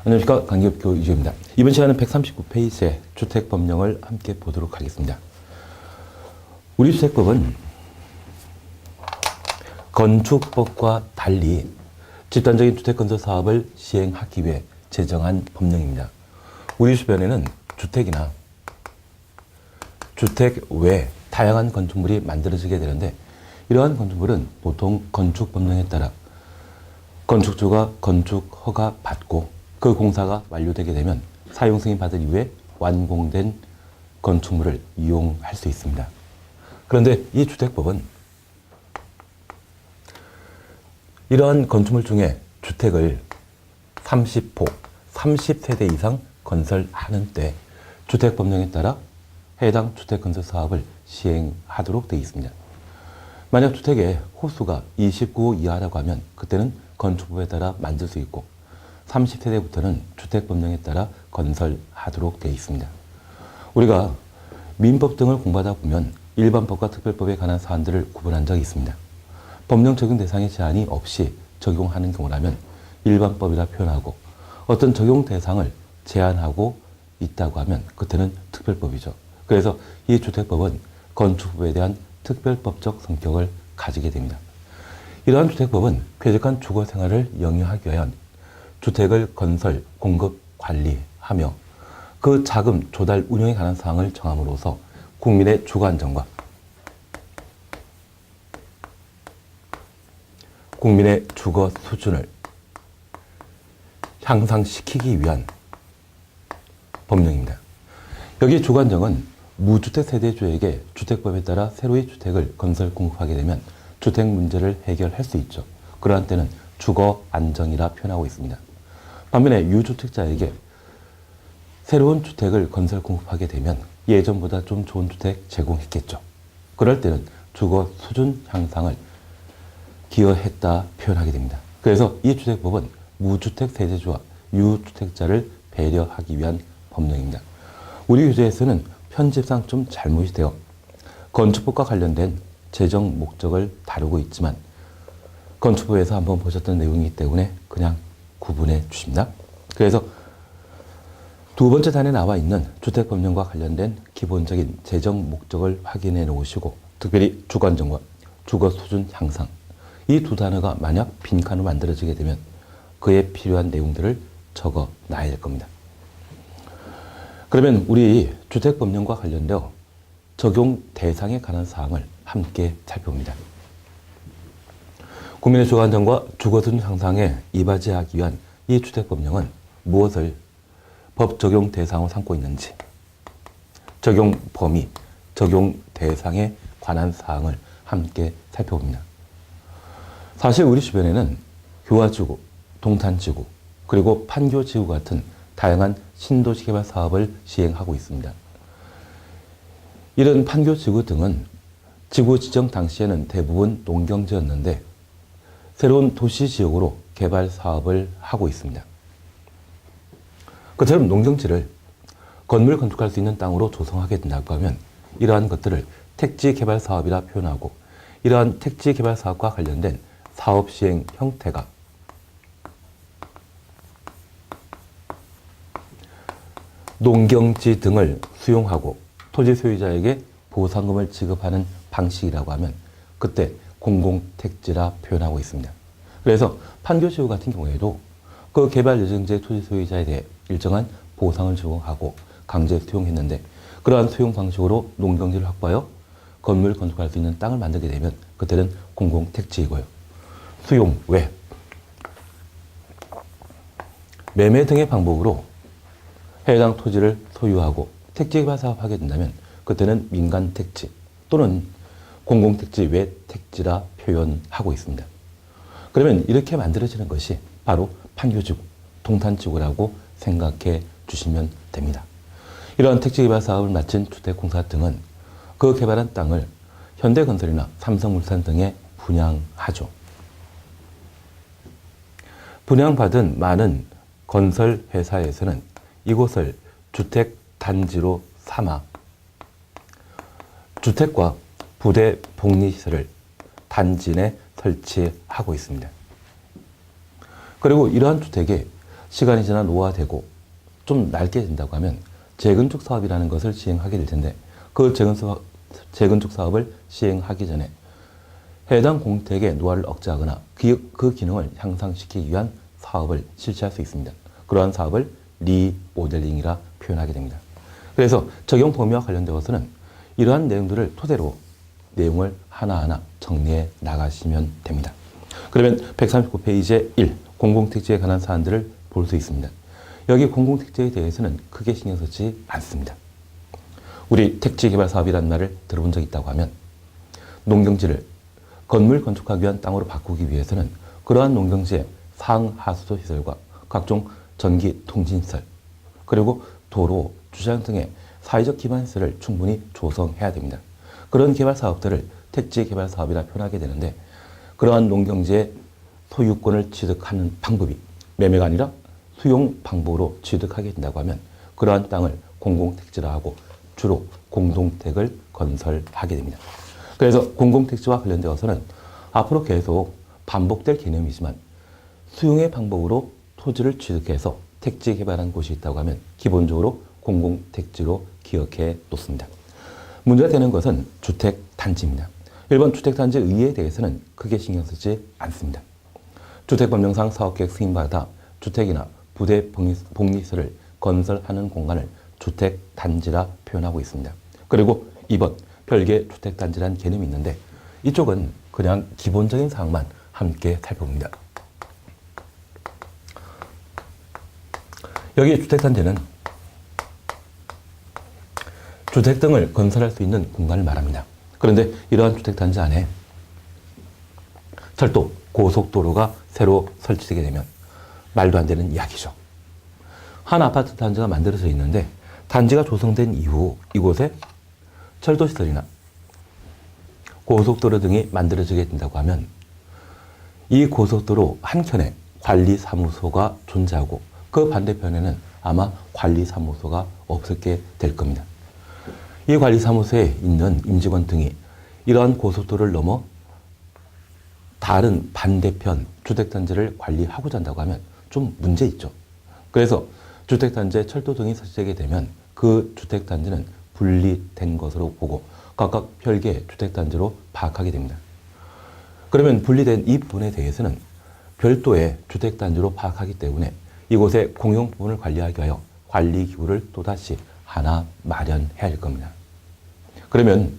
안녕하십니까. 강기업교 이주입니다. 이번 시간은 139페이지의 주택법령을 함께 보도록 하겠습니다. 우리 주택법은 건축법과 달리 집단적인 주택건설 사업을 시행하기 위해 제정한 법령입니다. 우리 주변에는 주택이나 주택 외 다양한 건축물이 만들어지게 되는데, 이러한 건축물은 보통 건축법령에 따라 건축주가 건축 허가 받고 그 공사가 완료되게 되면 사용 승인 받은 이후에 완공된 건축물을 이용할 수 있습니다. 그런데 이 주택법은 이러한 건축물 중에 주택을 30호, 30세대 이상 건설하는 때 주택법령에 따라 해당 주택건설 사업을 시행하도록 되어 있습니다. 만약 주택의 호수가 29호 이하라고 하면 그때는 건축법에 따라 만들 수 있고, 30세대부터는 주택법령에 따라 건설하도록 되어 있습니다. 우리가 민법 등을 공부하다 보면 일반법과 특별법에 관한 사안들을 구분한 적이 있습니다. 법령 적용 대상의 제한이 없이 적용하는 경우라면 일반법이라 표현하고, 어떤 적용 대상을 제한하고 있다고 하면 그때는 특별법이죠. 그래서 이 주택법은 건축법에 대한 특별법적 성격을 가지게 됩니다. 이러한 주택법은 쾌적한 주거 생활을 영위하기 위한 주택을 건설, 공급, 관리하며 그 자금 조달 운영에 관한 사항을 정함으로써 국민의 주거 안정과 국민의 주거 수준을 향상시키기 위한 법령입니다. 여기 주거 안정은 무주택 세대주에게 주택법에 따라 새로이 주택을 건설, 공급하게 되면 주택 문제를 해결할 수 있죠. 그러한 때는 주거 안정이라 표현하고 있습니다. 반면에 유주택자에게 새로운 주택을 건설, 공급하게 되면 예전보다 좀 좋은 주택 제공했겠죠. 그럴 때는 주거 수준 향상을 기여했다 표현하게 됩니다. 그래서 이 주택법은 무주택 세대주와 유주택자를 배려하기 위한 법령입니다. 우리 규제에서는 편집상 좀 잘못이 되어 건축법과 관련된 제정 목적을 다루고 있지만 건축법에서 한번 보셨던 내용이기 때문에 그냥 구분해 주십니다. 그래서 두 번째 단에 나와 있는 주택법령과 관련된 기본적인 제정 목적을 확인해 놓으시고, 특별히 주거 안정과 주거 수준 향상, 이 두 단어가 만약 빈칸으로 만들어지게 되면 그에 필요한 내용들을 적어 놔야 될 겁니다. 그러면 우리 주택법령과 관련되어 적용 대상에 관한 사항을 함께 살펴봅니다. 국민의 주거 안정과 주거 수준 향상에 이바지하기 위한 이 주택법령은 무엇을 법 적용 대상으로 삼고 있는지, 적용 범위, 적용 대상에 관한 사항을 함께 살펴봅니다. 사실 우리 주변에는 교화지구, 동탄지구, 그리고 판교지구 같은 다양한 신도시 개발 사업을 시행하고 있습니다. 이런 판교지구 등은 지구 지정 당시에는 대부분 농경지였는데 새로운 도시지역으로 개발 사업을 하고 있습니다. 그처럼 농경지를 건물 건축할 수 있는 땅으로 조성하게 된다고 하면 이러한 것들을 택지 개발 사업이라 표현하고, 이러한 택지 개발 사업과 관련된 사업 시행 형태가 농경지 등을 수용하고 토지 소유자에게 보상금을 지급하는 방식이라고 하면 그때 공공택지라 표현하고 있습니다. 그래서 판교지구 같은 경우에도 그 개발 예정지의 토지 소유자에 대해 일정한 보상을 제공하고 강제 수용했는데, 그러한 수용 방식으로 농경지를 확보하여 건물 건축할 수 있는 땅을 만들게 되면 그때는 공공택지이고요. 수용 외 매매 등의 방법으로 해당 토지를 소유하고 택지 개발 사업하게 된다면 그때는 민간택지 또는 공공택지 외 택지라 표현하고 있습니다. 그러면 이렇게 만들어지는 것이 바로 판교지구, 동탄지구라고 생각해 주시면 됩니다. 이러한 택지 개발 사업을 마친 주택공사 등은 그 개발한 땅을 현대건설이나 삼성물산 등에 분양하죠. 분양받은 많은 건설회사에서는 이곳을 주택단지로 삼아 주택과 부대 복리시설을 단지 내 설치하고 있습니다. 그리고 이러한 주택에 시간이 지나 노화되고 좀 낡게 된다고 하면 재건축 사업이라는 것을 시행하게 될 텐데 그 재건축 사업을 시행하기 전에 해당 공택의 노화를 억제하거나 그 기능을 향상시키기 위한 사업을 실시할 수 있습니다. 그러한 사업을 리모델링이라 표현하게 됩니다. 그래서 적용 범위와 관련되어서는 이러한 내용들을 토대로 내용을 하나하나 정리해 나가시면 됩니다. 그러면 139페이지의 1, 공공택지에 관한 사안들을 볼 수 있습니다. 여기 공공택지에 대해서는 크게 신경 쓰지 않습니다. 우리 택지개발사업이라는 말을 들어본 적 있다고 하면 농경지를 건물 건축하기 위한 땅으로 바꾸기 위해서는 그러한 농경지의 상하수도 시설과 각종 전기 통신시설 그리고 도로, 주차장 등의 사회적 기반 시설을 충분히 조성해야 됩니다. 그런 개발 사업들을 택지 개발 사업이라 표현하게 되는데 그러한 농경지의 소유권을 취득하는 방법이 매매가 아니라 수용 방법으로 취득하게 된다고 하면 그러한 땅을 공공택지라 하고 주로 공동택을 건설하게 됩니다. 그래서 공공택지와 관련되어서는 앞으로 계속 반복될 개념이지만 수용의 방법으로 토지를 취득해서 택지 개발한 곳이 있다고 하면 기본적으로 공공택지로 기억해 놓습니다. 문제가 되는 것은 주택단지입니다. 일본 주택단지 의의에 대해서는 크게 신경 쓰지 않습니다. 주택법령상 사업계획 승인받아 주택이나 부대 복리시설을 건설하는 공간을 주택단지라 표현하고 있습니다. 그리고 2번 별개 주택단지라는 개념이 있는데 이쪽은 그냥 기본적인 사항만 함께 살펴봅니다. 여기 주택단지는 주택 등을 건설할 수 있는 공간을 말합니다. 그런데 이러한 주택단지 안에 철도, 고속도로가 새로 설치되게 되면 말도 안 되는 이야기죠. 한 아파트 단지가 만들어져 있는데 단지가 조성된 이후 이곳에 철도시설이나 고속도로 등이 만들어지게 된다고 하면 이 고속도로 한켠에 관리사무소가 존재하고 그 반대편에는 아마 관리사무소가 없게 될 겁니다. 이 관리사무소에 있는 임직원 등이 이러한 고속도로를 넘어 다른 반대편 주택단지를 관리하고자 한다고 하면 좀 문제 있죠. 그래서 주택단지에 철도 등이 설치되게 되면 그 주택단지는 분리된 것으로 보고 각각 별개의 주택단지로 파악하게 됩니다. 그러면 분리된 이 부분에 대해서는 별도의 주택단지로 파악하기 때문에 이곳에 공용 부분을 관리하기 위하여 관리기구를 또다시 하나 마련해야 할 겁니다. 그러면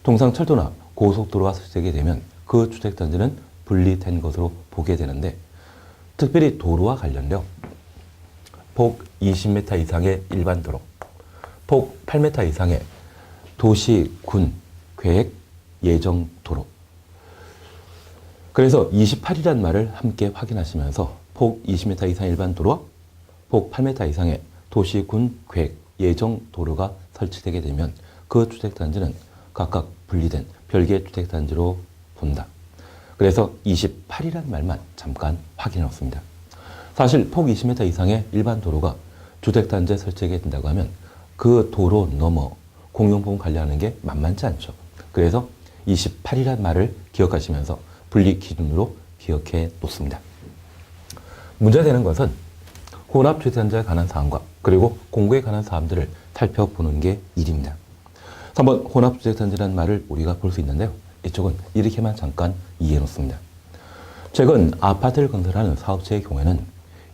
통상 철도나 고속도로가 설치되게 되면 그 주택단지는 분리된 것으로 보게 되는데 특별히 도로와 관련되어 폭 20m 이상의 일반 도로, 폭 8m 이상의 도시, 군, 계획, 예정 도로. 그래서 28이라는 말을 함께 확인하시면서 폭 20m 이상 일반 도로와 폭 8m 이상의 도시, 군, 계획, 예정 도로가 설치되게 되면 그 주택단지는 각각 분리된 별개 주택단지로 본다. 그래서 28이라는 말만 잠깐 확인해 놓습니다. 사실 폭 20m 이상의 일반 도로가 주택단지에 설치하게 된다고 하면 그 도로 넘어 공용부분 관리하는 게 만만치 않죠. 그래서 28이라는 말을 기억하시면서 분리 기준으로 기억해 놓습니다. 문제가 되는 것은 혼합주택단지에 관한 사항과 그리고 공구에 관한 사항들을 살펴보는 게 일입니다. 3번 혼합주택단지라는 말을 우리가 볼 수 있는데요. 이쪽은 이렇게만 잠깐 이해해 놓습니다. 최근 아파트를 건설하는 사업체의 경우에는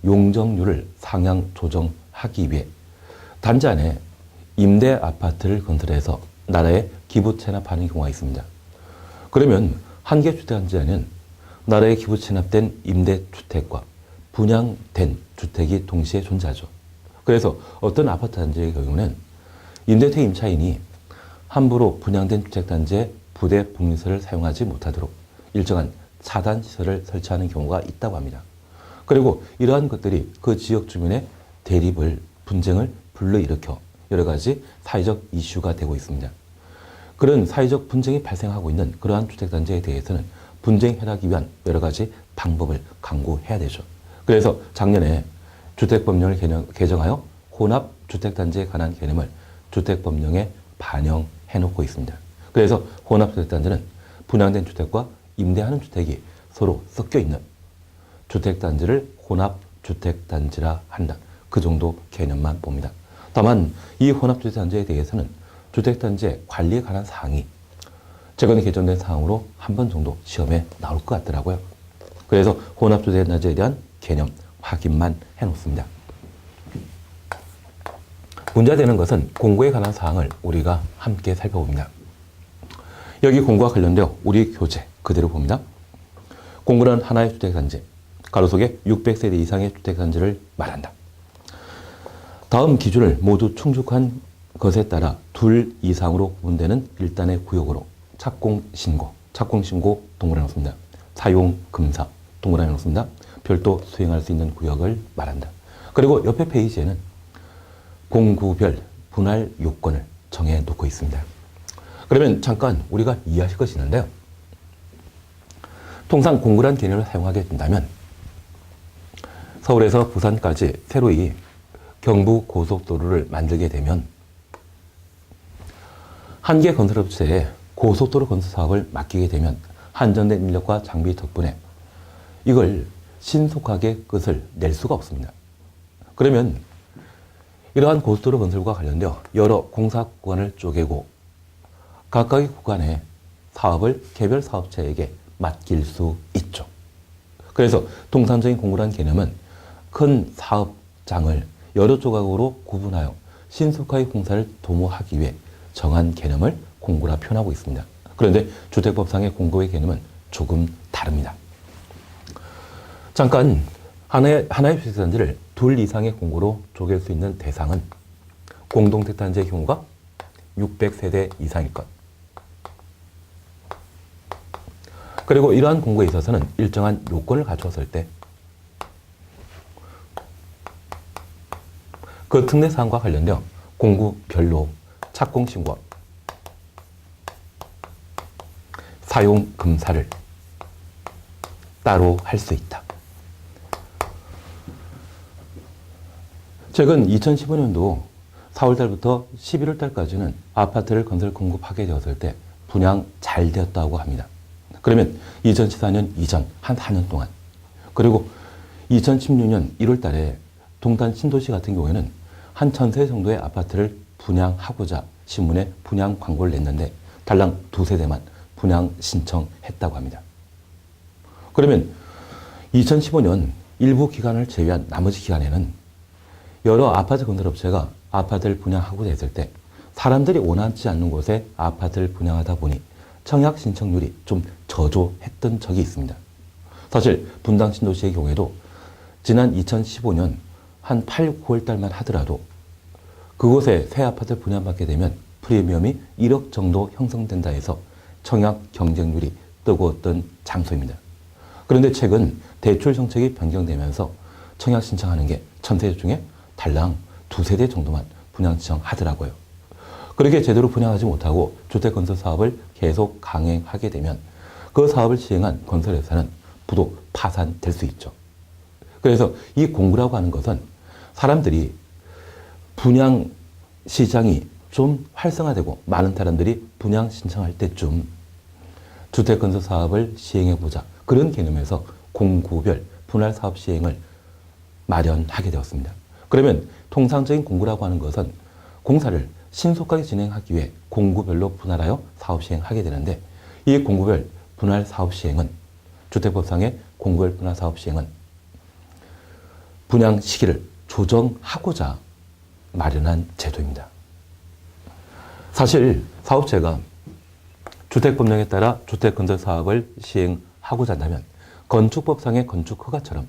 용적률을 상향 조정하기 위해 단지 안에 임대 아파트를 건설해서 나라에 기부 체납하는 경우가 있습니다. 그러면 한 개 주택단지에는 나라에 기부 체납된 임대주택과 분양된 주택이 동시에 존재하죠. 그래서 어떤 아파트 단지의 경우는 임대주택 임차인이 함부로 분양된 주택단지에 부대 복리시설을 사용하지 못하도록 일정한 차단시설을 설치하는 경우가 있다고 합니다. 그리고 이러한 것들이 그 지역 주민의 대립을, 분쟁을 불러일으켜 여러 가지 사회적 이슈가 되고 있습니다. 그런 사회적 분쟁이 발생하고 있는 그러한 주택단지에 대해서는 분쟁 해결하기 위한 여러 가지 방법을 강구해야 되죠. 그래서 작년에 주택법령을 개정하여 혼합주택단지에 관한 개념을 주택법령에 반영해 놓고 있습니다. 그래서 혼합주택단지는 분양된 주택과 임대하는 주택이 서로 섞여 있는 주택단지를 혼합 주택단지라 한다. 그 정도 개념만 봅니다. 다만 이 혼합주택단지에 대해서는 주택단지의 관리에 관한 사항이 최근에 개정된 사항으로 한 번 정도 시험에 나올 것 같더라고요. 그래서 혼합주택단지에 대한 개념 확인만 해놓습니다. 문제가 되는 것은 공고에 관한 사항을 우리가 함께 살펴봅니다. 여기 공고와 관련되어 우리 교재 그대로 봅니다. 공고는 하나의 주택단지, 가로 속에 600세대 이상의 주택단지를 말한다. 다음 기준을 모두 충족한 것에 따라 둘 이상으로 구분되는 일단의 구역으로 착공신고 동그라미 놓습니다. 사용금사 동그라미 놓습니다. 별도 수행할 수 있는 구역을 말한다. 그리고 옆에 페이지에는 공구별 분할 요건을 정해 놓고 있습니다. 그러면 잠깐 우리가 이해하실 것이 있는데요. 통상 공구란 개념을 사용하게 된다면 서울에서 부산까지 새로이 경부 고속도로를 만들게 되면 한 개 건설업체에 고속도로 건설 사업을 맡기게 되면 한정된 인력과 장비 덕분에 이걸 신속하게 끝을 낼 수가 없습니다. 그러면 이러한 고속도로 건설과 관련되어 여러 공사 구간을 쪼개고 각각의 구간에 사업을 개별 사업체에게 맡길 수 있죠. 그래서 통상적인 공구란 개념은 큰 사업장을 여러 조각으로 구분하여 신속하게 공사를 도모하기 위해 정한 개념을 공구라 표현하고 있습니다. 그런데 주택법상의 공구의 개념은 조금 다릅니다. 잠깐 하나의 주택단지를 둘 이상의 공구로 쪼갤 수 있는 대상은 공동택단지의 경우가 600세대 이상일 것. 그리고 이러한 공구에 있어서는 일정한 요건을 갖추었을 때 그 특례사항과 관련되어 공구별로 착공신고, 사용금사를 따로 할 수 있다. 최근 2015년도 4월달부터 11월달까지는 아파트를 건설 공급하게 되었을 때 분양 잘 되었다고 합니다. 그러면 2014년 이전 한 4년 동안, 그리고 2016년 1월달에 동탄 신도시 같은 경우에는 한 1000세 정도의 아파트를 분양하고자 신문에 분양 광고를 냈는데 달랑 2세대만 분양 신청했다고 합니다. 그러면 2015년 일부 기간을 제외한 나머지 기간에는 여러 아파트 건설업체가 아파트를 분양하고자 했을 때 사람들이 원하지 않는 곳에 아파트를 분양하다 보니 청약 신청률이 좀 저조했던 적이 있습니다. 사실 분당 신도시의 경우에도 지난 2015년 한 8, 9월 달만 하더라도 그곳에 새 아파트 분양받게 되면 프리미엄이 1억 정도 형성된다 해서 청약 경쟁률이 뜨거웠던 장소입니다. 그런데 최근 대출 정책이 변경되면서 청약 신청하는 게 1000세대 중에 달랑 2세대 정도만 분양 신청하더라고요. 그렇게 제대로 분양하지 못하고 주택 건설 사업을 계속 강행하게 되면 그 사업을 시행한 건설회사는 부도 파산될 수 있죠. 그래서 이 공구라고 하는 것은 사람들이 분양 시장이 좀 활성화되고 많은 사람들이 분양 신청할 때쯤 주택 건설 사업을 시행해보자, 그런 개념에서 공구별 분할 사업 시행을 마련하게 되었습니다. 그러면 통상적인 공구라고 하는 것은 공사를 신속하게 진행하기 위해 공구별로 분할하여 사업 시행하게 되는데, 이 공구별 분할 사업 시행은 주택법상의 공구별 분할 사업 시행은 분양 시기를 조정하고자 마련한 제도입니다. 사실 사업체가 주택법령에 따라 주택건설 사업을 시행하고자 한다면 건축법상의 건축허가처럼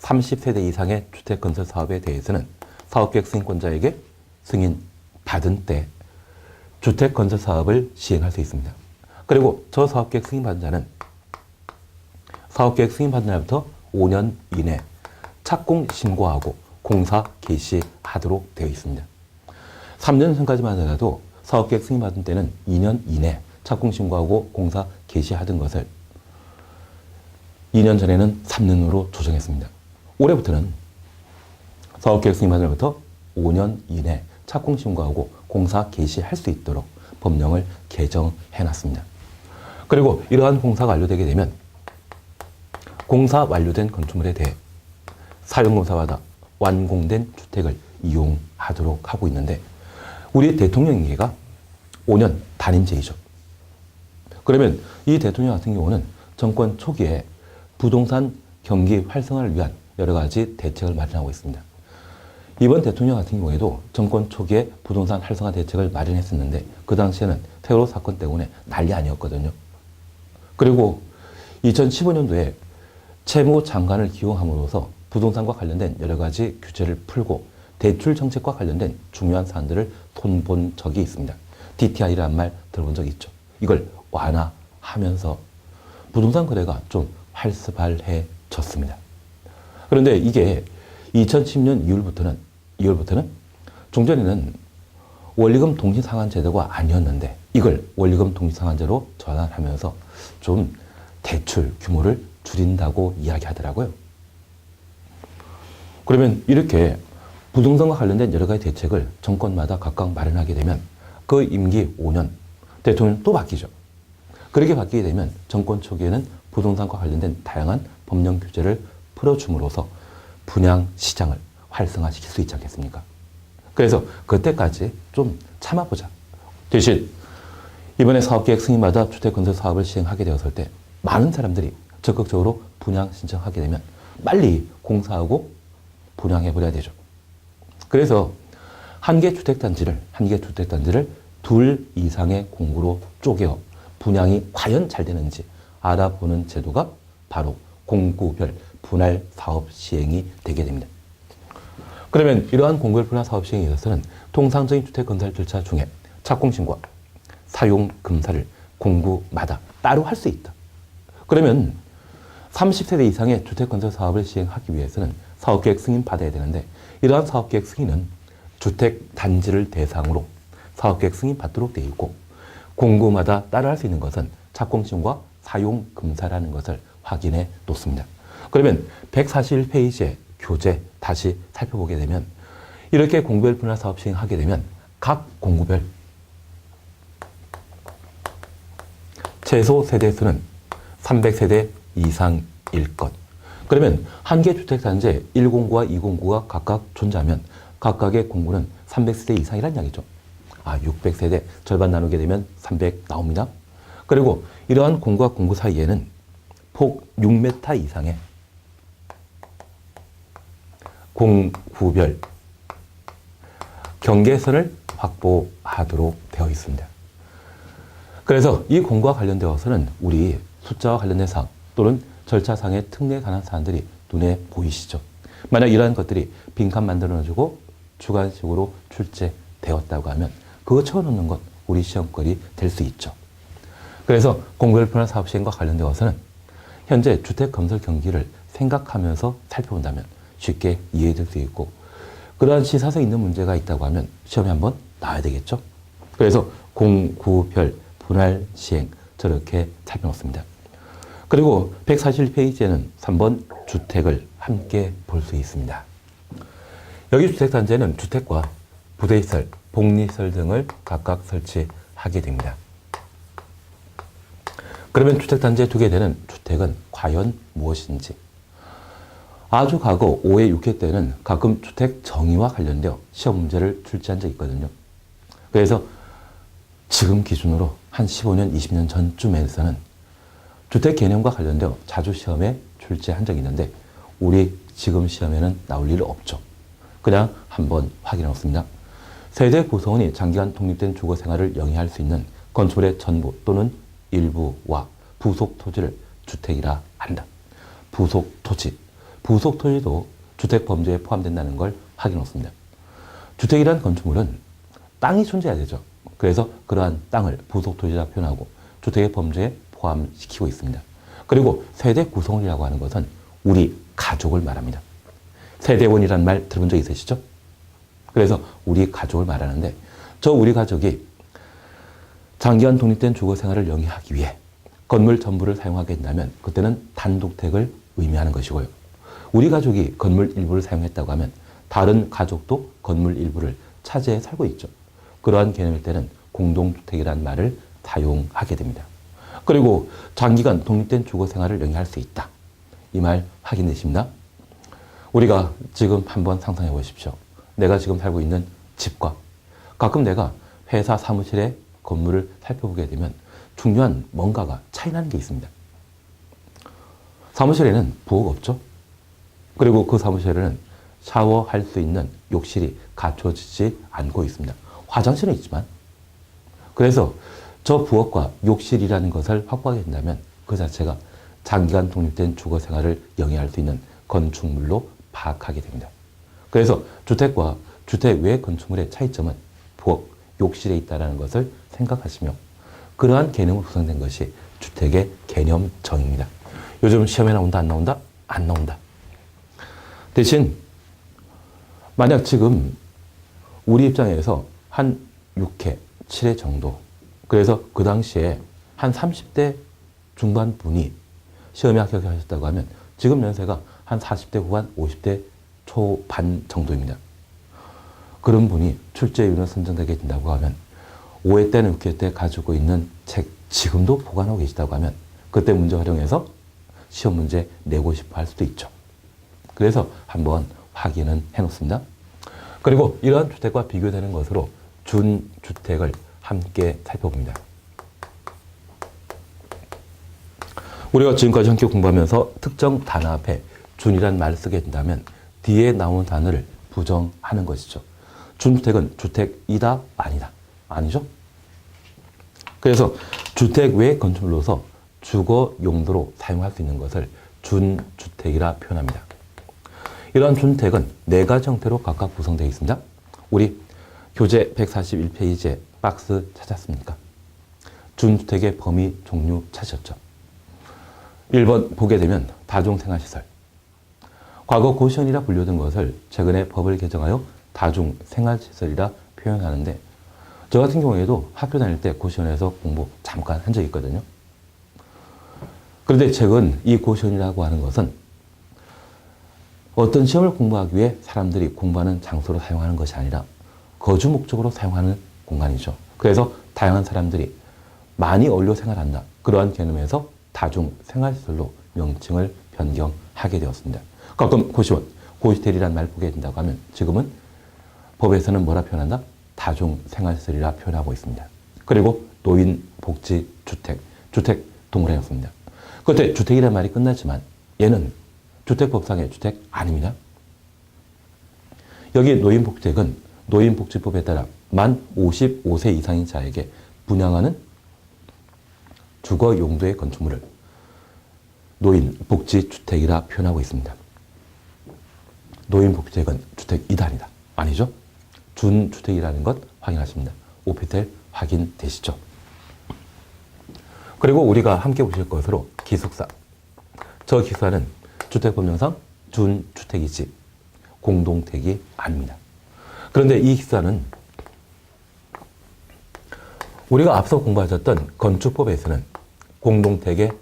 30세대 이상의 주택건설 사업에 대해서는 사업계획 승인권자에게 승인받은 때 주택건설 사업을 시행할 수 있습니다. 그리고 저 사업계획 승인받은 자는 사업계획 승인받은 날부터 5년 이내 착공 신고하고 공사 개시하도록 되어 있습니다. 3년 전까지만 하더라도 사업계획 승인받은 때는 2년 이내 착공 신고하고 공사 개시하던 것을 2년 전에는 3년으로 조정했습니다. 올해부터는 사업계획 승인받은 날부터 5년 이내 착공 신고하고 공사 개시할 수 있도록 법령을 개정해놨습니다. 그리고 이러한 공사가 완료되게 되면 공사 완료된 건축물에 대해 사용공사마다 완공된 주택을 이용하도록 하고 있는데 우리 대통령 임기가 5년 단임제이죠. 그러면 이 대통령 같은 경우는 정권 초기에 부동산 경기 활성화를 위한 여러 가지 대책을 마련하고 있습니다. 이번 대통령 같은 경우에도 정권 초기에 부동산 활성화 대책을 마련했었는데 그 당시에는 세월호 사건 때문에 난리 아니었거든요. 그리고 2015년도에 채무 장관을 기용함으로써 부동산과 관련된 여러 가지 규제를 풀고 대출 정책과 관련된 중요한 사안들을 손본 적이 있습니다. DTI라는 말 들어본 적이 있죠. 이걸 완화하면서 부동산 거래가 좀 활발해졌습니다. 그런데 이게 2010년 2월부터는 종전에는 원리금 동시상환제도가 아니었는데 이걸 원리금 동시상환제로 전환하면서 좀 대출 규모를 줄인다고 이야기하더라고요. 그러면 이렇게 부동산과 관련된 여러 가지 대책을 정권마다 각각 마련하게 되면 그 임기 5년 대통령이 또 바뀌죠. 그렇게 바뀌게 되면 정권 초기에는 부동산과 관련된 다양한 법령 규제를 풀어줌으로써 분양 시장을 활성화시킬 수 있지 않겠습니까? 그래서 그때까지 좀 참아보자. 대신 이번에 사업계획 승인받아 주택건설 사업을 시행하게 되었을 때 많은 사람들이 적극적으로 분양 신청하게 되면 빨리 공사하고 분양해버려야 되죠. 그래서 한 개 주택단지를 둘 이상의 공구로 쪼개어 분양이 과연 잘 되는지 알아보는 제도가 바로 공구별 분할 사업 시행이 되게 됩니다. 그러면 이러한 공구별 분할 사업 시행에 있어서는 통상적인 주택 건설 절차 중에 착공심과 사용 검사를 공구마다 따로 할 수 있다. 그러면 30세대 이상의 주택 건설 사업을 시행하기 위해서는 사업계획 승인 받아야 되는데 이러한 사업계획 승인은 주택 단지를 대상으로 사업계획 승인 받도록 되어 있고 공구마다 따라 할 수 있는 것은 착공심과 사용 검사라는 것을 확인해 놓습니다. 그러면 141페이지의 교재 다시 살펴보게 되면 이렇게 공구별 분할 사업 시행하게 되면 각 공구별 최소 세대수는 300세대 이상일 것. 그러면 한 개 주택단지에 1공구와 2공구가 각각 존재하면 각각의 공구는 300세대 이상이란 이야기죠. 600세대 절반 나누게 되면 300 나옵니다. 그리고 이러한 공구와 공구 사이에는 폭 6m 이상의 공구별 경계선을 확보하도록 되어 있습니다. 그래서 이 공구와 관련되어서는 우리 숫자와 관련된 사항 또는 절차상의 특례에 관한 사안들이 눈에 보이시죠? 만약 이러한 것들이 빈칸 만들어주고 주관식으로 출제되었다고 하면 그거 채워넣는 것 우리 시험거리 될 수 있죠. 그래서 공구별 분할 사업 시행과 관련되어서는 현재 주택 건설 경기를 생각하면서 살펴본다면 쉽게 이해될 수 있고 그러한 시사성 있는 문제가 있다고 하면 시험에 한번 나와야 되겠죠. 그래서 공구별 분할 시행 저렇게 살펴놓습니다. 그리고 141페이지에는 3번 주택을 함께 볼 수 있습니다. 여기 주택단지에는 주택과 부대시설, 복리시설 등을 각각 설치하게 됩니다. 그러면 주택단지에 두게 되는 주택은 과연 무엇인지? 아주 과거 5회, 6회 때는 가끔 주택 정의와 관련되어 시험 문제를 출제한 적이 있거든요. 그래서 지금 기준으로 한 15년, 20년 전쯤에서는 주택 개념과 관련되어 자주 시험에 출제한 적이 있는데 우리 지금 시험에는 나올 일 없죠. 그냥 한번 확인해 놓습니다. 세대 구성원이 장기간 독립된 주거 생활을 영위할 수 있는 건축물의 전부 또는 일부와 부속 토지를 주택이라 한다. 부속 토지도 주택 범죄에 포함된다는 걸 확인해 놓습니다. 주택이란 건축물은 땅이 존재해야 되죠. 그래서 그러한 땅을 부속 토지라 표현하고 주택의 범죄에 포함시키고 있습니다. 그리고 세대 구성원이라고 하는 것은 우리 가족을 말합니다. 세대원이라는 말 들어본 적 있으시죠? 그래서 우리 가족을 말하는데 저 우리 가족이 장기간 독립된 주거 생활을 영위하기 위해 건물 전부를 사용하게 된다면 그때는 단독택을 의미하는 것이고요. 우리 가족이 건물 일부를 사용했다고 하면 다른 가족도 건물 일부를 차지해 살고 있죠. 그러한 개념일 때는 공동주택이라는 말을 사용하게 됩니다. 그리고 장기간 독립된 주거 생활을 영위할 수 있다. 이 말 확인되십니다. 우리가 지금 한번 상상해 보십시오. 내가 지금 살고 있는 집과 가끔 내가 회사 사무실의 건물을 살펴보게 되면 중요한 뭔가가 차이나는 게 있습니다. 사무실에는 부엌 없죠? 그리고 그 사무실에는 샤워할 수 있는 욕실이 갖춰지지 않고 있습니다. 화장실은 있지만. 그래서 저 부엌과 욕실이라는 것을 확보하게 된다면 그 자체가 장기간 독립된 주거 생활을 영위할 수 있는 건축물로 파악하게 됩니다. 그래서 주택과 주택 외 건축물의 차이점은 부엌, 욕실에 있다는 것을 생각하시며 그러한 개념으로 구성된 것이 주택의 개념정의입니다. 요즘 시험에 나온다, 안 나온다? 안 나온다. 대신 만약 지금 우리 입장에서 한 6회, 7회 정도, 그래서 그 당시에 한 30대 중반 분이 시험에 합격하셨다고 하면 지금 연세가 한 40대 후반, 50대 초반 정도입니다. 그런 분이 출제위원으로 선정되게 된다고 하면 5회 때는 6회 때 가지고 있는 책 지금도 보관하고 계시다고 하면 그때 문제 활용해서 시험 문제 내고 싶어 할 수도 있죠. 그래서 한번 확인은 해놓습니다. 그리고 이러한 주택과 비교되는 것으로 준주택을 함께 살펴봅니다. 우리가 지금까지 함께 공부하면서 특정 단어 앞에 준이란 말을 쓰게 된다면 뒤에 나오는 단어를 부정하는 것이죠. 준주택은 주택이다, 아니다. 아니죠? 그래서 주택 외 건축물로서 주거 용도로 사용할 수 있는 것을 준주택이라 표현합니다. 이러한 준주택은 4가지 형태로 각각 구성되어 있습니다. 우리 교재 141페이지에 박스 찾았습니까? 준주택의 범위, 종류 찾으셨죠? 1번 보게 되면 다중생활시설. 과거 고시원이라 불리던 것을 최근에 법을 개정하여 다중생활시설이라 표현하는데 저 같은 경우에도 학교 다닐 때 고시원에서 공부 잠깐 한 적이 있거든요. 그런데 최근 이 고시원이라고 하는 것은 어떤 시험을 공부하기 위해 사람들이 공부하는 장소로 사용하는 것이 아니라 거주 목적으로 사용하는 공간이죠. 그래서 다양한 사람들이 많이 어울려 생활한다. 그러한 개념에서 다중생활시설로 명칭을 변경하게 되었습니다. 가끔 고시원, 고시텔이라는 말을 보게 된다고 하면 지금은 법에서는 뭐라 표현한다? 다중생활시설이라 표현하고 있습니다. 그리고 노인복지주택, 주택 동그라미였습니다. 그때 주택이라는 말이 끝났지만 얘는 주택법상의 주택 아닙니다. 여기 노인복지택은 노인복지법에 따라 만 55세 이상인 자에게 분양하는 주거 용도의 건축물을 노인복지주택이라 표현하고 있습니다. 노인복지택은 주택이다, 아니다. 아니죠? 준주택이라는 것 확인하십니다. 오피텔 확인되시죠? 그리고 우리가 함께 보실 것으로 기숙사. 저 기숙사는 주택법령상 준주택이지 공동택이 아닙니다. 그런데 이 기숙사는 우리가 앞서 공부하셨던 건축법에서는 공동택에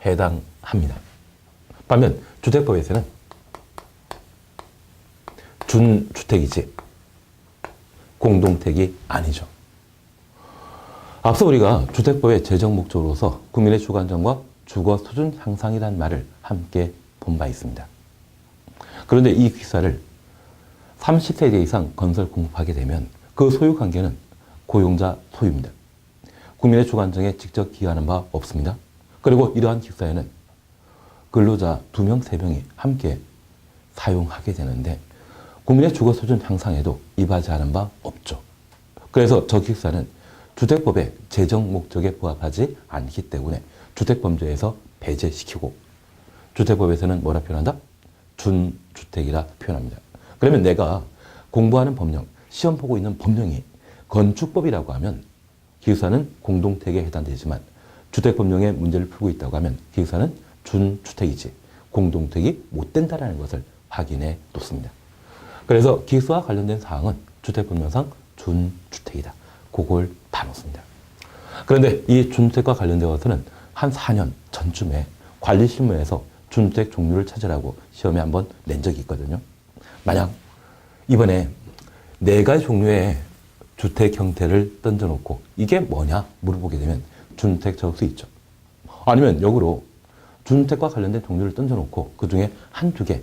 해당합니다. 반면 주택법에서는 준주택이지 공동택이 아니죠. 앞서 우리가 주택법의 제정 목적으로서 국민의 주거 안정과 주거 수준 향상이라는 말을 함께 본 바 있습니다. 그런데 이 기숙사를 30세대 이상 건설 공급하게 되면 그 소유 관계는 고용자 소유입니다. 국민의 주거 안정에 직접 기여하는 바 없습니다. 그리고 이러한 기숙사에는 근로자 2명, 3명이 함께 사용하게 되는데 국민의 주거 수준 향상에도 이바지하는 바 없죠. 그래서 저 기숙사는 주택법의 제정 목적에 부합하지 않기 때문에 주택범죄에서 배제시키고 주택법에서는 뭐라 표현한다? 준주택이라 표현합니다. 그러면 내가 공부하는 법령, 시험 보고 있는 법령이 건축법이라고 하면 기숙사는 공동택에 해당되지만 주택법령의 문제를 풀고 있다고 하면 기숙사는 준주택이지 공동택이 못 된다는 것을 확인해 놓습니다. 그래서 기숙사와 관련된 사항은 주택법령상 준주택이다. 그걸 다 놓습니다. 그런데 이 준주택과 관련되어서는 한 4년 전쯤에 관리실무에서 준주택 종류를 찾으라고 시험에 한번 낸 적이 있거든요. 만약 이번에 4가지 종류의 주택 형태를 던져놓고 이게 뭐냐 물어보게 되면 준주택 적을 수 있죠. 아니면 역으로 준주택과 관련된 종류를 던져놓고 그 중에 한두 개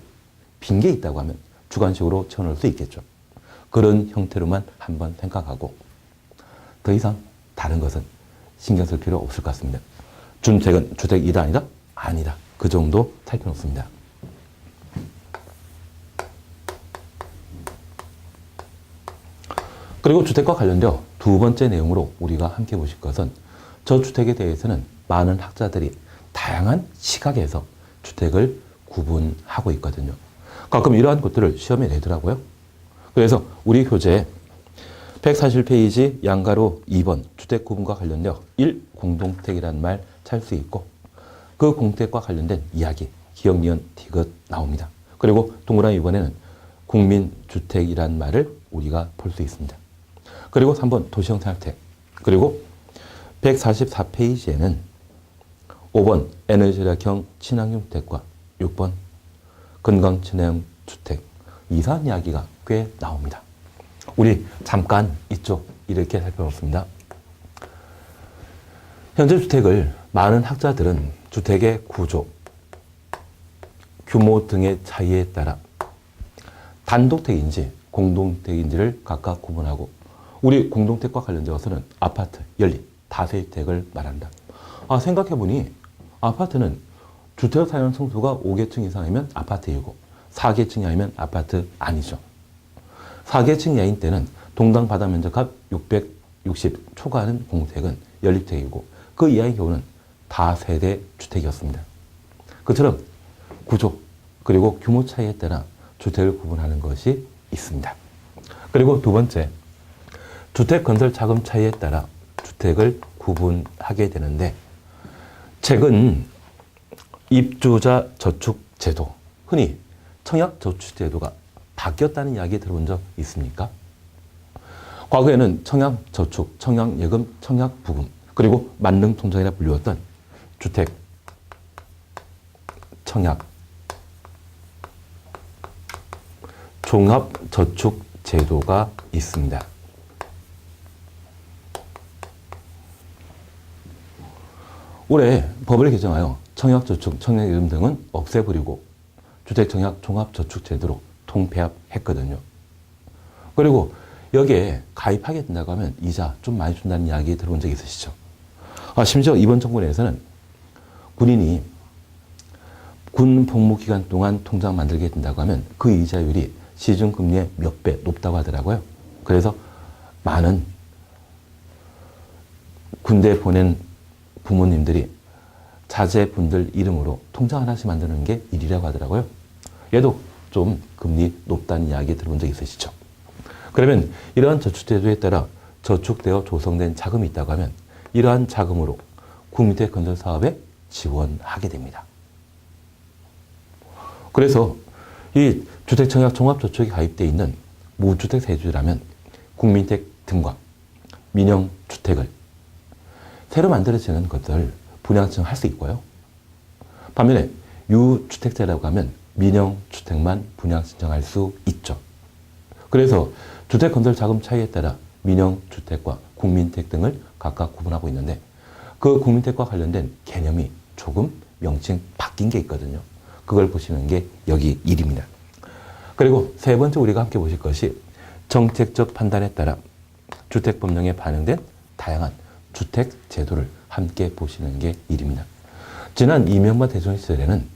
빈 게 있다고 하면 주관식으로 채워넣을 수 있겠죠. 그런 형태로만 한번 생각하고 더 이상 다른 것은 신경 쓸 필요 없을 것 같습니다. 주택은 주택이다 아니다? 아니다. 그 정도 살펴놓습니다. 그리고 주택과 관련되어 두 번째 내용으로 우리가 함께 보실 것은 저주택에 대해서는 많은 학자들이 다양한 시각에서 주택을 구분하고 있거든요. 가끔 이러한 것들을 시험에 내더라고요. 그래서 우리 교재에 141페이지 양가로 2번 주택 구분과 관련되어 1. 공동택이라는 말 찾을 수 있고 그 공택과 관련된 이야기 기역, 니은, 디귿 나옵니다. 그리고 동그라미 2번에는 국민주택이라는 말을 우리가 볼 수 있습니다. 그리고 3번 도시형 생활택, 그리고 144페이지에는 5번 에너지절약형 친환경 주택과 6번 건강친화형 주택, 이상한 이야기가 꽤 나옵니다. 우리 잠깐 이쪽 이렇게 살펴봤습니다. 현재 주택을 많은 학자들은 주택의 구조, 규모 등의 차이에 따라 단독택인지 공동택인지를 각각 구분하고 우리 공동택과 관련되어서는 아파트, 연립, 다세택을 말한다. 생각해보니 아파트는 주택 사용 성수가 5계층 이상이면 아파트이고 4계층이 아니면 아파트 아니죠. 4계층 이하인 때는 동당 바닥 면적합 660 초과하는 공택은 연립택이고 그 이하의 경우는 다세대 주택이었습니다. 그처럼 구조 그리고 규모 차이에 따라 주택을 구분하는 것이 있습니다. 그리고 두 번째, 주택 건설 자금 차이에 따라 주택을 구분하게 되는데 최근 입주자 저축 제도, 흔히 청약 저축 제도가 바뀌었다는 이야기 들어본 적 있습니까? 과거에는 청약 저축, 청약 예금, 청약 부금, 그리고 만능 통장이라 불리웠던 주택 청약 종합 저축 제도가 있습니다. 올해 법을 개정하여 청약저축, 청약예금 등은 없애버리고 주택청약 종합저축제도로 통폐합했거든요. 그리고 여기에 가입하게 된다고 하면 이자 좀 많이 준다는 이야기 들어본 적 있으시죠? 심지어 이번 정부 내에서는 군인이 군 복무 기간 동안 통장 만들게 된다고 하면 그 이자율이 시중금리의 몇 배 높다고 하더라고요. 그래서 많은 군대 보낸 부모님들이 자제분들 이름으로 통장 하나씩 만드는 게 일이라고 하더라고요. 얘도 좀 금리 높다는 이야기 들어본 적 있으시죠? 그러면 이러한 저축제도에 따라 저축되어 조성된 자금이 있다고 하면 이러한 자금으로 국민주택 건설 사업에 지원하게 됩니다. 그래서 이 주택청약 종합저축이 가입되어 있는 무주택 세주라면 국민주택 등과 민영주택을 새로 만들어지는 것을 분양청 할 수 있고요. 반면에 유주택자라고 하면 민영주택만 분양 신청할 수 있죠. 그래서 주택 건설 자금 차이에 따라 민영주택과 국민택 등을 각각 구분하고 있는데 그 국민택과 관련된 개념이 조금 명칭 바뀐 게 있거든요. 그걸 보시는 게 여기 1입니다. 그리고 세 번째 우리가 함께 보실 것이 정책적 판단에 따라 주택법령에 반영된 다양한 주택 제도를 함께 보시는 게 1입니다. 지난 이명박 대통령 시절에는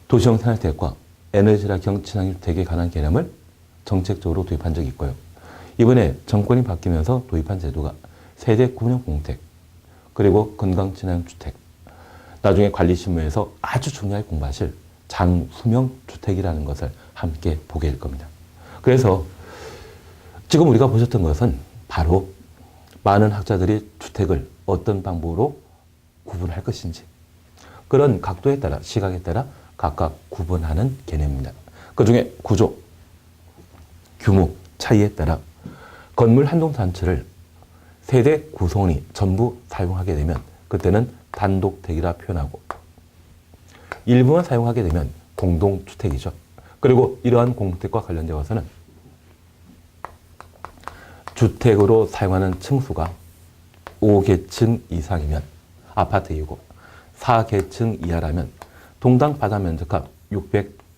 도시형 생활택과 에너지락형 친환경주택에 관한 개념을 정책적으로 도입한 적이 있고요. 이번에 정권이 바뀌면서 도입한 제도가 세대 구분형 공택, 그리고 건강친환주택, 나중에 관리실무에서 아주 중요하게 공부하실 장수명주택이라는 것을 함께 보게 될 겁니다. 그래서 지금 우리가 보셨던 것은 바로 많은 학자들이 주택을 어떤 방법으로 구분할 것인지 그런 각도에 따라 시각에 따라 각각 구분하는 개념입니다. 그 중에 구조, 규모, 차이에 따라 건물 한 동 단체를 세대 구성원이 전부 사용하게 되면 그때는 단독택이라 표현하고 일부만 사용하게 되면 공동주택이죠. 그리고 이러한 공동택과 관련되어서는 주택으로 사용하는 층수가 5계층 이상이면 아파트이고 4계층 이하라면 동당 바닥 면적합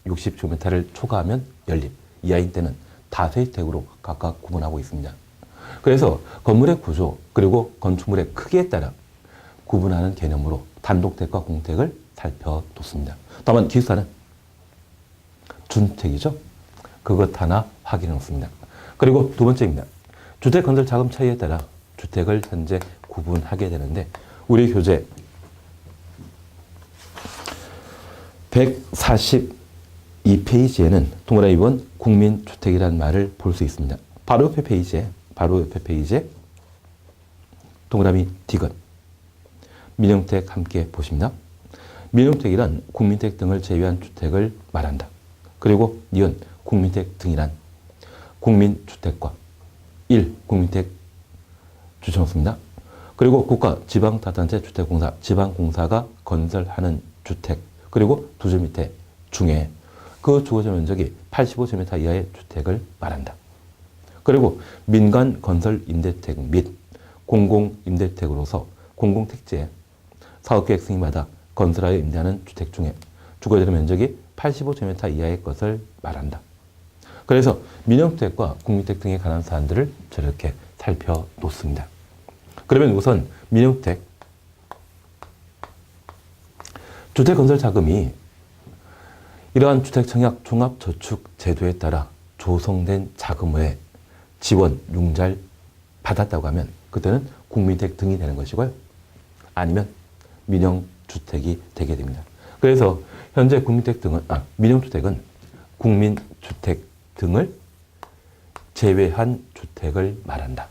60제곱미터를 초과하면 연립, 이하인 때는 다세주택으로 각각 구분하고 있습니다. 그래서 건물의 구조 그리고 건축물의 크기에 따라 구분하는 개념으로 단독택과 공택을 살펴뒀습니다. 다만 기숙사는 준주택이죠. 그것 하나 확인해 놓습니다. 그리고 두 번째입니다. 주택 건설 자금 차이에 따라 주택을 현재 구분하게 되는데 우리 교재 142페이지에는 동그라미 2번 국민주택이라는 말을 볼 수 있습니다. 바로 옆에 페이지에 동그라미 디귿 민영주택 함께 보십니다. 민영주택이란 국민주택 등을 제외한 주택을 말한다. 그리고 니은 국민주택 등이란 국민주택과 1. 국민주택 주쳐놓습니다. 그리고 국가, 지방자치단체, 주택공사, 지방공사가 건설하는 주택 그리고 두 줄 밑에 중에 그 주거지 면적이 85제곱미터 이하의 주택을 말한다. 그리고 민간 건설 임대주택 및 공공임대주택으로서 공공택지에 사업계획 승인받아 건설하여 임대하는 주택 중에 주거지 면적이 85제곱미터 이하의 것을 말한다. 그래서 민영주택과 국민주택 등에 관한 사안들을 저렇게 살펴놓습니다. 그러면 우선 민영주택 주택건설자금이 이러한 주택청약 종합저축제도에 따라 조성된 자금의 지원, 융자를 받았다고 하면 그때는 국민주택 등이 되는 것이고요. 아니면 민영주택이 되게 됩니다. 그래서 현재 민영주택은 국민주택 등을 제외한 주택을 말한다.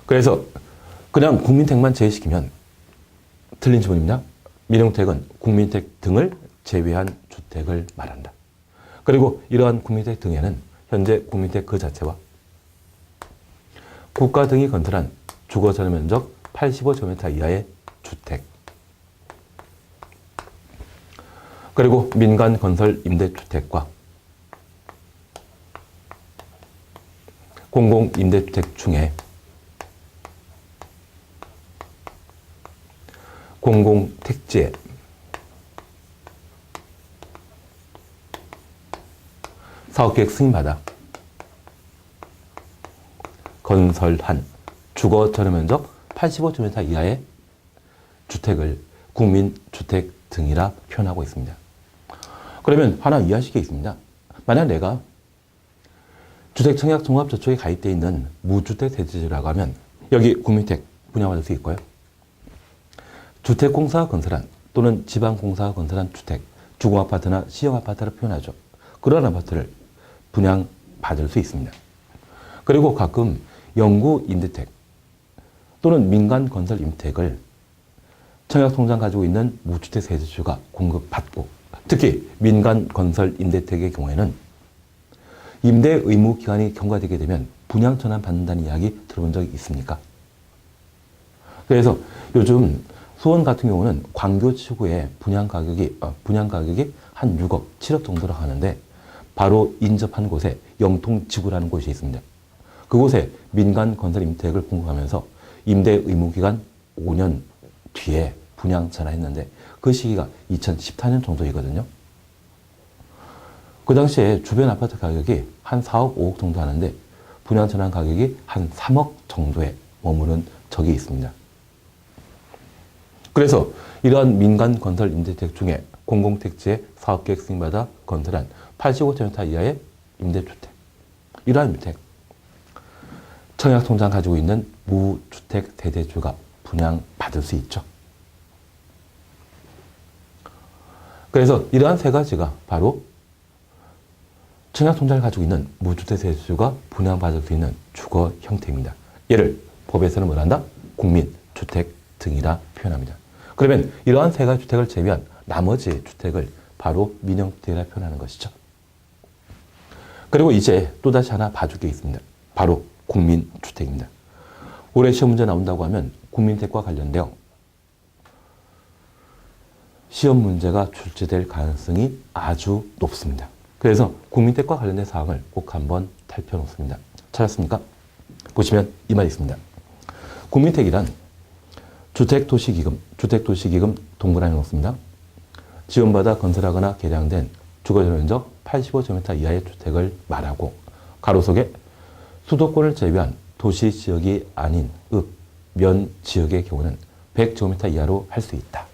그래서 그냥 국민주택만 제외시키면 틀린 지문입니다. 민영주택은 국민주택 등을 제외한 주택을 말한다. 그리고 이러한 국민주택 등에는 현재 국민주택 그 자체와 국가 등이 건설한 주거 전용 면적 85제곱미터 이하의 주택 그리고 민간 건설 임대주택과 공공임대주택 중에 공공택지에 사업계획 승인받아 건설한 주거 전용 면적 85제곱미터 이하의 주택을 국민주택 등이라 표현하고 있습니다. 그러면 하나 이해하실 게 있습니다. 만약 내가 주택청약 종합저축에 가입되어 있는 무주택 대지주라고 하면 여기 국민주택 분양받을 수 있고요. 주택공사가 건설한 또는 지방공사가 건설한 주택, 주공아파트나 시형아파트를 표현하죠. 그런 아파트를 분양받을 수 있습니다. 그리고 가끔 영구임대택 또는 민간건설 임대택을 청약통장 가지고 있는 무주택 세대주가 공급받고 특히 민간건설 임대택의 경우에는 임대 의무 기간이 경과되게 되면 분양전환 받는다는 이야기 들어본 적이 있습니까? 그래서 요즘 수원 같은 경우는 광교지구의 분양 가격이 한 6억, 7억 정도로 하는데 바로 인접한 곳에 영통지구라는 곳이 있습니다. 그곳에 민간 건설 임대택을 공급하면서 임대 의무 기간 5년 뒤에 분양 전환했는데 그 시기가 2014년 정도이거든요. 그 당시에 주변 아파트 가격이 한 4억, 5억 정도 하는데 분양 전환 가격이 한 3억 정도에 머무는 적이 있습니다. 그래서 이러한 민간 건설 임대주택 중에 공공택지에 사업계획 승인받아 건설한 85제곱미터 이하의 임대주택, 이러한 주택, 청약통장 가지고 있는 무주택 대대주가 분양받을 수 있죠. 그래서 이러한 세 가지가 바로 청약통장을 가지고 있는 무주택 대대주가 분양받을 수 있는 주거 형태입니다. 얘를 법에서는 뭐란다? 국민주택 등이라 표현합니다. 그러면 이러한 세 가지 주택을 제외한 나머지 주택을 바로 민영주택이라 표현하는 것이죠. 그리고 이제 또다시 하나 봐줄 게 있습니다. 바로 국민주택입니다. 올해 시험 문제 나온다고 하면 국민주택과 관련되어 시험 문제가 출제될 가능성이 아주 높습니다. 그래서 국민주택과 관련된 사항을 꼭 한번 살펴놓습니다. 찾았습니까? 보시면 이 말이 있습니다. 국민주택이란 주택도시기금 동그라미 놓습니다. 지원받아 건설하거나 개량된 주거전면적 85제곱미터 이하의 주택을 말하고 가로 속에 수도권을 제외한 도시 지역이 아닌 읍, 면 지역의 경우는 100제곱미터 이하로 할 수 있다.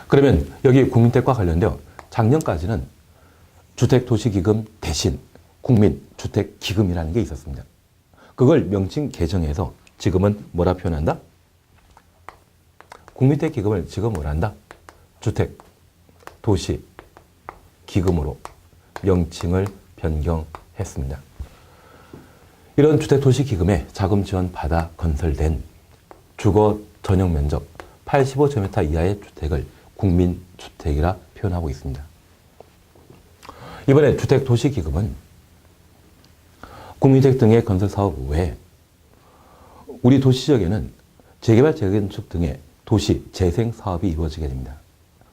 그러면 여기 국민택과 관련되어 작년까지는 주택도시기금 대신 국민주택기금이라는 게 있었습니다. 그걸 명칭 개정해서 지금은 뭐라 표현한다? 국민택기금을 지금 뭐라 한다? 주택도시기금으로 명칭을 변경했습니다. 이런 주택도시기금에 자금 지원 받아 건설된 주거 전용 면적 85제곱미터 이하의 주택을 국민주택이라 표현하고 있습니다. 이번에 주택도시기금은 국민주택 등의 건설사업 외에 우리 도시지역에는 재개발, 재건축 등의 도시 재생사업이 이루어지게 됩니다.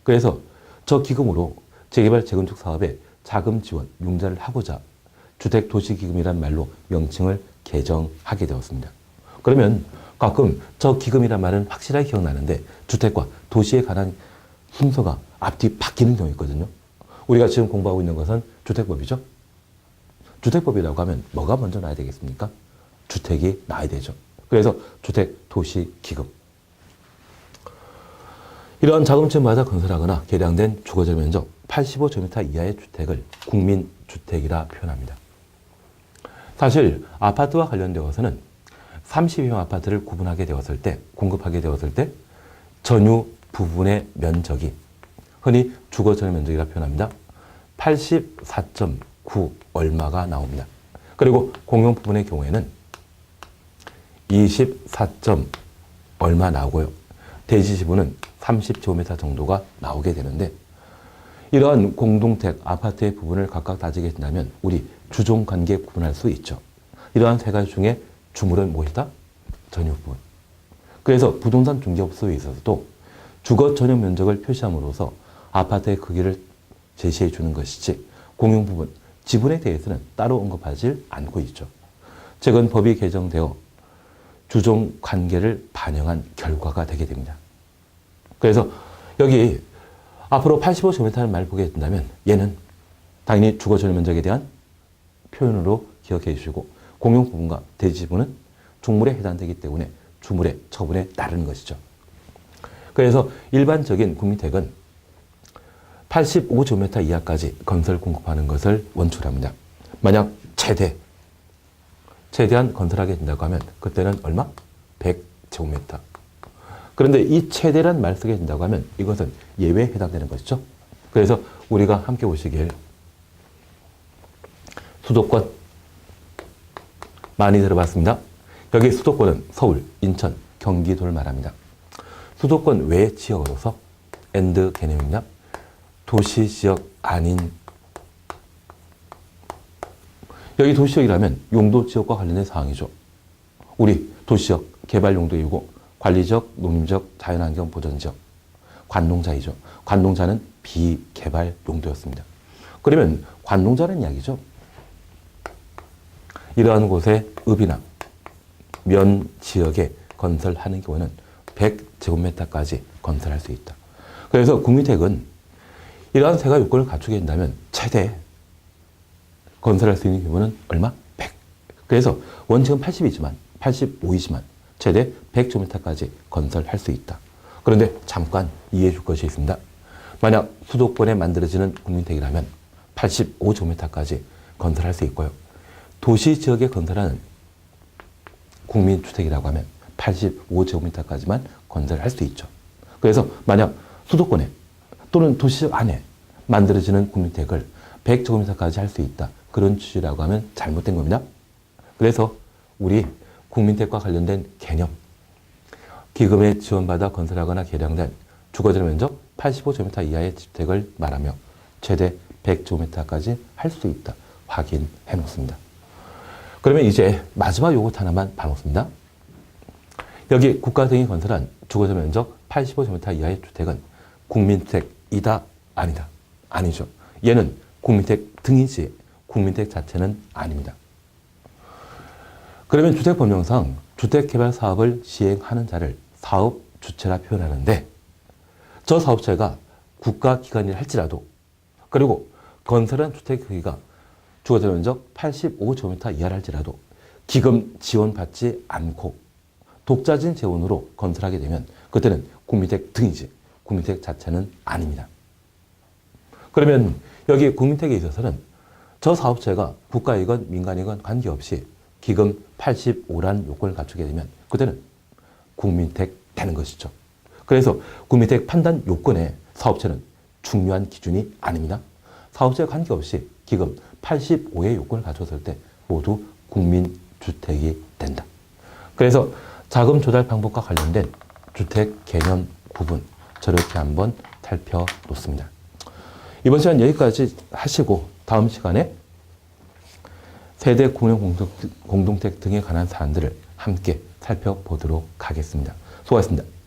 그래서 저 기금으로 재개발, 재건축 사업에 자금 지원, 융자를 하고자 주택도시기금이란 말로 명칭을 개정하게 되었습니다. 그러면 가끔 저 기금이란 말은 확실하게 기억나는데 주택과 도시에 관한 순서가 앞뒤 바뀌는 경우가 있거든요. 우리가 지금 공부하고 있는 것은 주택법이죠. 주택법이라고 하면 뭐가 먼저 나야 되겠습니까? 주택이 나야 되죠. 그래서 주택도시기금. 이러한 자금지원 받아 건설하거나 개량된 주거전면적 85제곱미터 이하의 주택을 국민주택이라 표현합니다. 사실 아파트와 관련되어서는 30형 아파트를 구분하게 되었을 때, 공급하게 되었을 때 전유 부분의 면적이 흔히 주거전용 면적이라 표현합니다. 84.9 얼마가 나옵니다. 그리고 공용 부분의 경우에는 24. 얼마 나오고요. 대지 지분은 30제곱미터 정도가 나오게 되는데 이러한 공동택 아파트의 부분을 각각 따지게 된다면 우리 주종관계 구분할 수 있죠. 이러한 세 가지 중에 주물은 무엇이다? 전유 부분. 그래서 부동산 중개업소에 있어서도 주거 전용 면적을 표시함으로써 아파트의 크기를 제시해 주는 것이지 공용 부분, 지분에 대해서는 따로 언급하지 않고 있죠. 최근 법이 개정되어 주종 관계를 반영한 결과가 되게 됩니다. 그래서 여기 앞으로 85제곱미터라는 말 보게 된다면 얘는 당연히 주거 전용 면적에 대한 표현으로 기억해 주시고 공용 부분과 대지 지분은 종물에 해당되기 때문에 주물의 처분에 따르는 것이죠. 그래서 일반적인 국민택은 85제곱미터 이하까지 건설 공급하는 것을 원칙합니다. 만약 최대한 건설하게 된다고 하면 그때는 얼마? 100제곱미터. 그런데 이 최대란 말 쓰게 된다고 하면 이것은 예외에 해당되는 것이죠. 그래서 우리가 함께 보시길 수도권 많이 들어봤습니다. 여기 수도권은 서울, 인천, 경기도를 말합니다. 수도권 외 지역으로서 엔드 개념입니다. 도시 지역 아닌 여기 도시지역이라면 용도 지역과 관련된 사항이죠. 우리 도시지역 개발 용도이고 관리지역, 농림지역, 자연환경 보전지역, 관농자이죠. 관농자는 비개발 용도였습니다. 그러면 관농자는 이야기죠. 이러한 곳에 읍이나 면 지역에 건설하는 경우는 100제곱미터까지 건설할 수 있다. 그래서 국민택은 이러한 세 가지 요건을 갖추게 된다면 최대 건설할 수 있는 규모는 얼마? 100. 그래서 원칙은 80이지만 85이지만 최대 100제곱미터까지 건설할 수 있다. 그런데 잠깐 이해해 줄 것이 있습니다. 만약 수도권에 만들어지는 국민택이라면 85제곱미터까지 건설할 수 있고요. 도시 지역에 건설하는 국민주택이라고 하면 85제곱미터까지만 건설할 수 있죠. 그래서 만약 수도권에 또는 도시지역 안에 만들어지는 국민택을 100제곱미터까지 할 수 있다. 그런 취지라고 하면 잘못된 겁니다. 그래서 우리 국민택과 관련된 개념, 기금에 지원받아 건설하거나 개량된 주거전용 면적 85제곱미터 이하의 주택을 말하며 최대 100제곱미터까지 할 수 있다. 확인해 놓습니다. 그러면 이제 마지막 요것 하나만 봐놓습니다. 여기 국가 등이 건설한 주거전용 면적 85제곱미터 이하의 주택은 국민택이다? 아니다? 아니죠. 얘는 국민택 등이지 국민택 자체는 아닙니다. 그러면 주택법령상 주택개발 사업을 시행하는 자를 사업주체라 표현하는데 저 사업체가 국가기관이라 할지라도 그리고 건설한 주택 크기가 주거적 면적 85제곱미터 이하라 할지라도 기금 지원받지 않고 독자진 재원으로 건설하게 되면 그때는 국민택 등이지 국민택 자체는 아닙니다. 그러면 여기 국민택에 있어서는 저 사업체가 국가이건 민간이건 관계없이 기금 85란 요건을 갖추게 되면 그때는 국민택 되는 것이죠. 그래서 국민택 판단 요건에 사업체는 중요한 기준이 아닙니다. 사업체에 관계없이 기금 85의 요건을 갖췄을 때 모두 국민주택이 된다. 그래서 자금 조달 방법과 관련된 주택 개념 구분 저렇게 한번 살펴놓습니다. 이번 시간 여기까지 하시고 다음 시간에 세대 구명 공동택 등에 관한 사안들을 함께 살펴보도록 하겠습니다. 수고하셨습니다.